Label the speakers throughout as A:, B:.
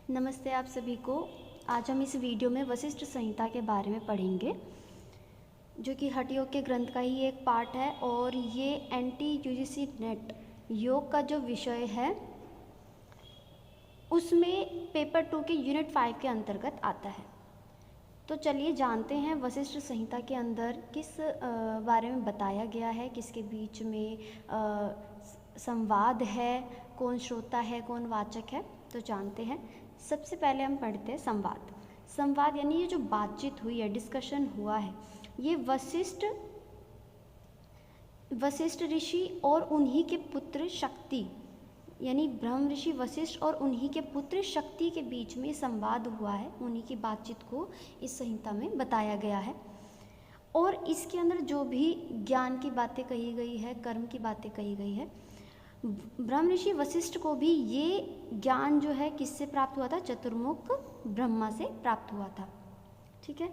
A: नमस्ते आप सभी को। आज हम इस वीडियो में वशिष्ठ संहिता के बारे में पढ़ेंगे, जो कि हठ योग के ग्रंथ का ही एक पार्ट है और ये एनटी यूजीसी नेट योग का जो विषय है उसमें पेपर 2 के यूनिट 5 के अंतर्गत आता है। तो चलिए जानते हैं वशिष्ठ संहिता के अंदर किस बारे में बताया गया है, किसके बीच में संवाद है, कौन श्रोता है, कौन वाचक है। तो जानते हैं। सबसे पहले हम पढ़ते हैं संवाद। संवाद यानी ये जो बातचीत हुई है, डिस्कशन हुआ है, ये वशिष्ठ ऋषि और उन्हीं के पुत्र शक्ति यानी ब्रह्म ऋषि वशिष्ठ और उन्हीं के पुत्र शक्ति के बीच में संवाद हुआ है। उन्हीं की बातचीत को इस संहिता में बताया गया है और इसके अंदर जो भी ज्ञान की बातें कही गई है, कर्म की बातें कही गई है, ब्रह्म ऋषि वशिष्ठ को भी ये ज्ञान जो है किससे प्राप्त हुआ था? चतुर्मुख ब्रह्मा से प्राप्त हुआ था। ठीक है।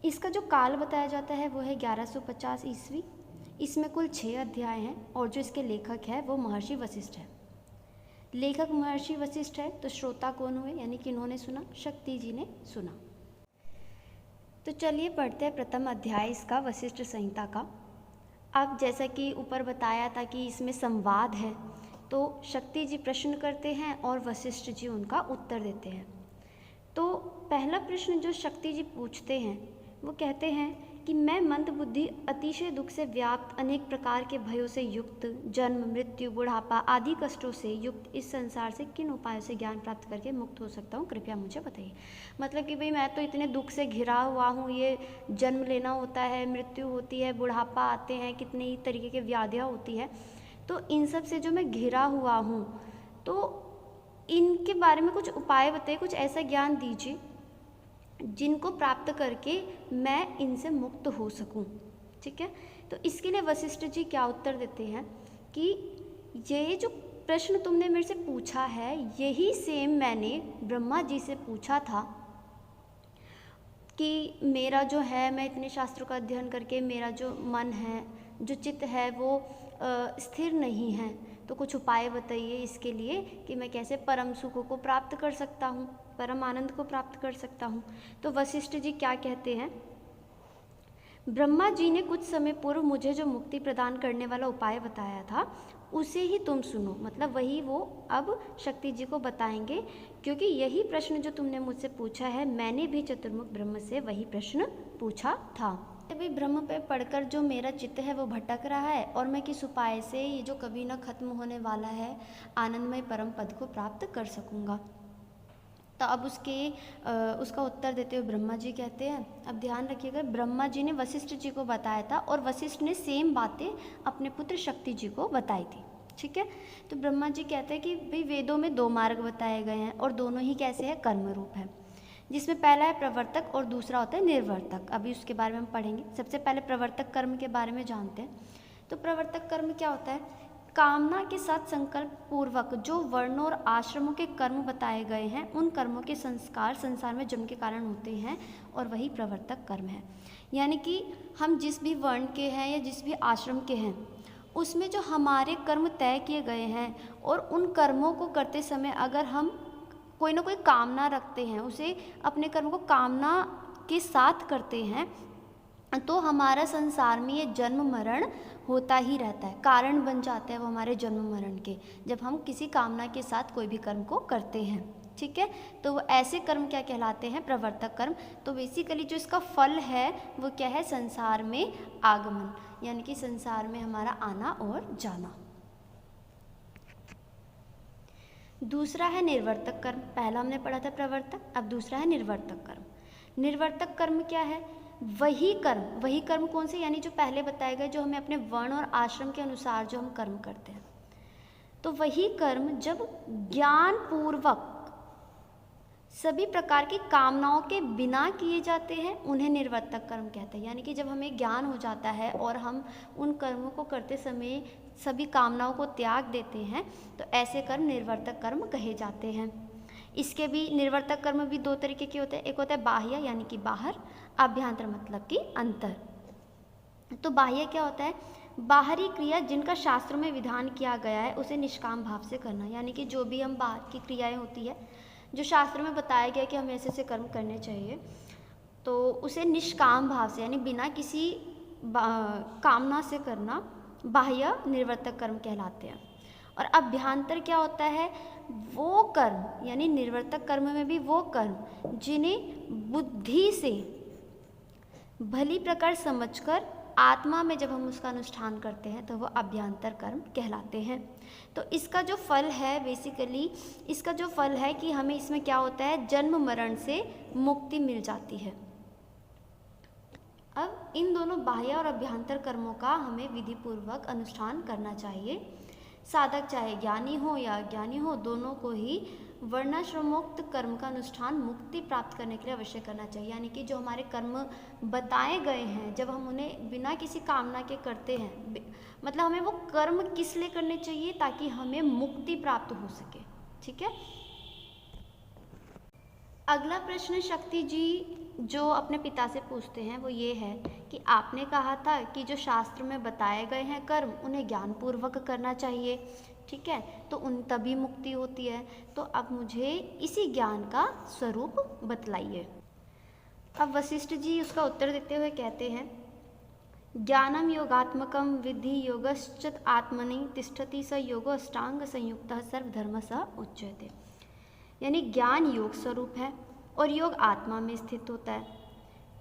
A: इसका जो काल बताया जाता है वो है 1150 ईस्वी। इसमें कुल 6 अध्याय हैं और जो इसके लेखक है वो महर्षि वशिष्ठ है। लेखक महर्षि वशिष्ठ है तो श्रोता कौन हुए, यानी कि इन्होंने सुना, शक्ति जी ने सुना। तो चलिए पढ़ते हैं प्रथम अध्याय इसका वशिष्ठ संहिता का। अब जैसा कि ऊपर बताया था कि इसमें संवाद है, तो शक्ति जी प्रश्न करते हैं और वशिष्ठ जी उनका उत्तर देते हैं। तो पहला प्रश्न जो शक्ति जी पूछते हैं वो कहते हैं कि मैं मंदबुद्धि, अतिशय दुख से व्याप्त, अनेक प्रकार के भयों से युक्त, जन्म, मृत्यु, बुढ़ापा आदि कष्टों से युक्त इस संसार से किन उपायों से ज्ञान प्राप्त करके मुक्त हो सकता हूँ, कृपया मुझे बताइए। मतलब कि भाई मैं तो इतने दुख से घिरा हुआ हूँ, ये जन्म लेना होता है, मृत्यु होती है, बुढ़ापा आते हैं, कितने ही तरीके की व्याधियाँ होती है, तो इन सब से जो मैं घिरा हुआ हूँ, तो इनके बारे में कुछ उपाय बताइए, कुछ ऐसा ज्ञान दीजिए जिनको प्राप्त करके मैं इनसे मुक्त हो सकूं। ठीक है। तो इसके लिए वशिष्ठ जी क्या उत्तर देते हैं कि ये जो प्रश्न तुमने मेरे से पूछा है, यही सेम मैंने ब्रह्मा जी से पूछा था कि मेरा जो है, मैं इतने शास्त्रों का अध्ययन करके मेरा जो मन है, जो चित्त है, वो स्थिर नहीं है, तो कुछ उपाय बताइए इसके लिए कि मैं कैसे परम सुख को प्राप्त कर सकता हूँ, परम आनंद को प्राप्त कर सकता हूँ। तो वशिष्ठ जी क्या कहते हैं? ब्रह्मा जी ने कुछ समय पूर्व मुझे जो मुक्ति प्रदान करने वाला उपाय बताया था उसे ही तुम सुनो। मतलब वही वो अब शक्ति जी को बताएंगे, क्योंकि यही प्रश्न जो तुमने मुझसे पूछा है, मैंने भी चतुर्मुख ब्रह्म से वही प्रश्न पूछा था। अभी ब्रह्म पे पढ़कर जो मेरा चित्त है वो भटक रहा है और मैं किस उपाय से ये जो कभी न खत्म होने वाला है आनंदमय परम पद को प्राप्त कर सकूँगा। तो अब उसका उत्तर देते हुए ब्रह्मा जी कहते हैं, अब ध्यान रखिएगा, ब्रह्मा जी ने वशिष्ठ जी को बताया था और वशिष्ठ ने सेम बातें अपने पुत्र शक्ति जी को बताई थी। ठीक है। तो ब्रह्मा जी कहते हैं कि भाई वेदों में 2 मार्ग बताए गए हैं और दोनों ही कैसे हैं? कर्म रूप है, जिसमें पहला है प्रवर्तक और दूसरा होता है निर्वर्तक। अभी उसके बारे में हम पढ़ेंगे। सबसे पहले प्रवर्तक कर्म के बारे में जानते हैं। तो प्रवर्तक कर्म क्या होता है? कामना के साथ संकल्प पूर्वक जो वर्णों और आश्रमों के कर्म बताए गए हैं, उन कर्मों के संस्कार संसार में जन्म के कारण होते हैं और वही प्रवर्तक कर्म है। यानी कि हम जिस भी वर्ण के हैं या जिस भी आश्रम के हैं, उसमें जो हमारे कर्म तय किए गए हैं और उन कर्मों को करते समय अगर हम कोई ना कोई कामना रखते हैं, उसे अपने कर्म को कामना के साथ करते हैं, तो हमारा संसार में ये जन्म मरण होता ही रहता है, कारण बन जाते हैं वो हमारे जन्म मरण के, जब हम किसी कामना के साथ कोई भी कर्म को करते हैं। ठीक है। तो वो ऐसे कर्म क्या कहलाते हैं? प्रवर्तक कर्म। तो बेसिकली जो इसका फल है वो क्या है? संसार में आगमन, यानी कि संसार में हमारा आना और जाना। दूसरा है निर्वर्तक कर्म। पहला हमने पढ़ा था प्रवर्तक, अब दूसरा है निर्वर्तक कर्म। निर्वर्तक कर्म क्या है? वही कर्म कौन से? यानी जो पहले बताए गए, जो हमें अपने वर्ण और आश्रम के अनुसार जो हम कर्म करते हैं, तो वही कर्म जब ज्ञान पूर्वक सभी प्रकार की कामनाओं के बिना किए जाते हैं, उन्हें निर्वर्तक कर्म कहते हैं। यानी कि जब हमें ज्ञान हो जाता है और हम उन कर्मों को करते समय सभी कामनाओं को त्याग देते हैं, तो ऐसे कर्म निर्वर्तक कर्म कहे जाते हैं। इसके भी निर्वर्तक कर्म भी 2 तरीके के होते हैं। एक होता है बाह्य, यानी कि बाहर, आभ्यंतर मतलब कि अंतर। तो बाह्य क्या होता है? बाहरी क्रिया जिनका शास्त्रों में विधान किया गया है उसे निष्काम भाव से करना। यानी कि जो भी हम बाहर की क्रियाएं होती है, जो शास्त्र में बताया गया कि हमें ऐसे ऐसे कर्म करने चाहिए, तो उसे निष्काम भाव से यानी बिना किसी कामना से करना बाह्य निर्वर्तक कर्म कहलाते हैं। और अभ्यांतर क्या होता है? वो कर्म यानी निर्वर्तक कर्म में भी वो कर्म जिन्हें बुद्धि से भली प्रकार समझकर आत्मा में जब हम उसका अनुष्ठान करते हैं तो वो अभ्यांतर कर्म कहलाते हैं। तो इसका जो फल है बेसिकली, इसका जो फल है कि हमें इसमें क्या होता है, जन्म मरण से मुक्ति मिल जाती है। अब इन दोनों बाह्य और अभ्यांतर कर्मों का हमें विधि पूर्वक अनुष्ठान करना चाहिए। साधक चाहे ज्ञानी हो या अज्ञानी हो, दोनों को ही वर्णाश्रमोक्त कर्म का अनुष्ठान मुक्ति प्राप्त करने के लिए अवश्य करना चाहिए। यानी कि जो हमारे कर्म बताए गए हैं, जब हम उन्हें बिना किसी कामना के करते हैं, मतलब हमें वो कर्म किस लिए करने चाहिए, ताकि हमें मुक्ति प्राप्त हो सके। ठीक है। अगला प्रश्न शक्ति जी जो अपने पिता से पूछते हैं वो ये है कि आपने कहा था कि जो शास्त्र में बताए गए हैं कर्म उन्हें ज्ञानपूर्वक करना चाहिए, ठीक है, तो उन तभी मुक्ति होती है। तो अब मुझे इसी ज्ञान का स्वरूप बतलाइए। अब वशिष्ठ जी उसका उत्तर देते हुए कहते हैं, ज्ञानम योगात्मकम विधि योगश्च आत्मनि तिष्ठति स योगो अष्टांग संयुक्तः सर्वधर्म स उच्यते। यानी ज्ञान योग स्वरूप है और योग आत्मा में स्थित होता है।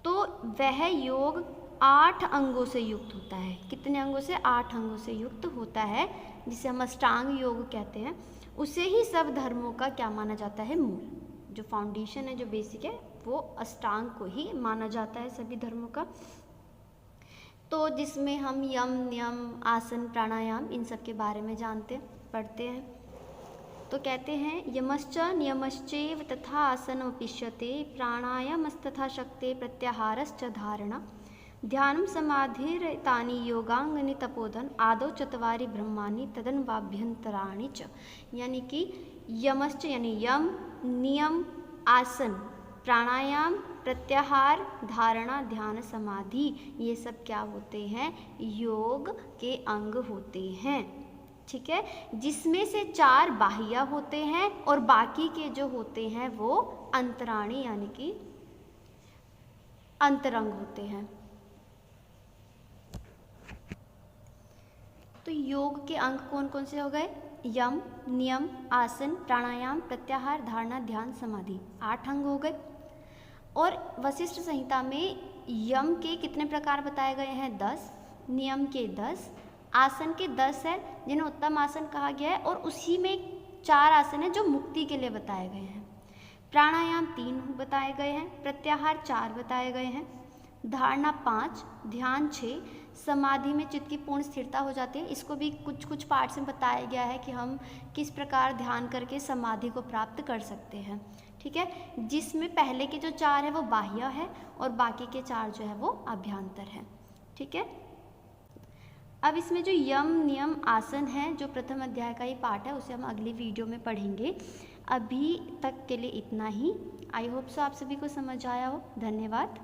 A: तो वह योग 8 अंगों से युक्त होता है। कितने अंगों से? 8 अंगों से युक्त होता है, जिसे हम अष्टांग योग कहते हैं। उसे ही सब धर्मों का क्या माना जाता है? मूल। जो फाउंडेशन है, जो बेसिक है, वो अष्टांग को ही माना जाता है सभी धर्मों का। तो जिसमें हम यम, नियम, आसन, प्राणायाम इन सब के बारे में पढ़ते हैं। तो कहते हैं यमश्च नियमश्चैव तथा आसनोपिष्यते प्राणायामस्तथा शक्ते प्रत्याहारश्च धारणा ध्यानं समाधिरतानि योगांगनि तपोधन आदौ चत्वारि ब्रह्माणि तदन्वाभ्यंतराणि च। यानी कि यमश्च यानी यम, नियम, आसन, प्राणायाम, प्रत्याहार, धारणा, ध्यान, समाधि, ये सब क्या होते हैं? योग के अंग होते हैं। ठीक है, जिसमें से 4 बाह्य होते हैं और बाकी के जो होते हैं वो अंतराणी यानी कि अंतरंग होते हैं। तो योग के अंग कौन कौन से हो गए? यम, नियम, आसन, प्राणायाम, प्रत्याहार, धारणा, ध्यान, समाधि, 8 अंग हो गए। और वशिष्ठ संहिता में यम के कितने प्रकार बताए गए हैं? 10, नियम के 10, आसन के 10 है जिन्हें उत्तम आसन कहा गया है, और उसी में 4 आसन है जो मुक्ति के लिए बताए गए हैं। प्राणायाम 3 बताए गए हैं, प्रत्याहार 4 बताए गए हैं, धारणा 5, ध्यान 6, समाधि में चित्त की पूर्ण स्थिरता हो जाती है। इसको भी कुछ पार्ट्स में बताया गया है कि हम किस प्रकार ध्यान करके समाधि को प्राप्त कर सकते हैं। ठीक है, जिसमें पहले के जो 4 है वो बाह्य है और बाकी के 4 जो है वो अभ्यंतर है। ठीक है, अब इसमें जो यम, नियम, आसन है जो प्रथम अध्याय का ही पार्ट है, उसे हम अगली वीडियो में पढ़ेंगे। अभी तक के लिए इतना ही। आई होप सो आप सभी को समझ आया हो। धन्यवाद।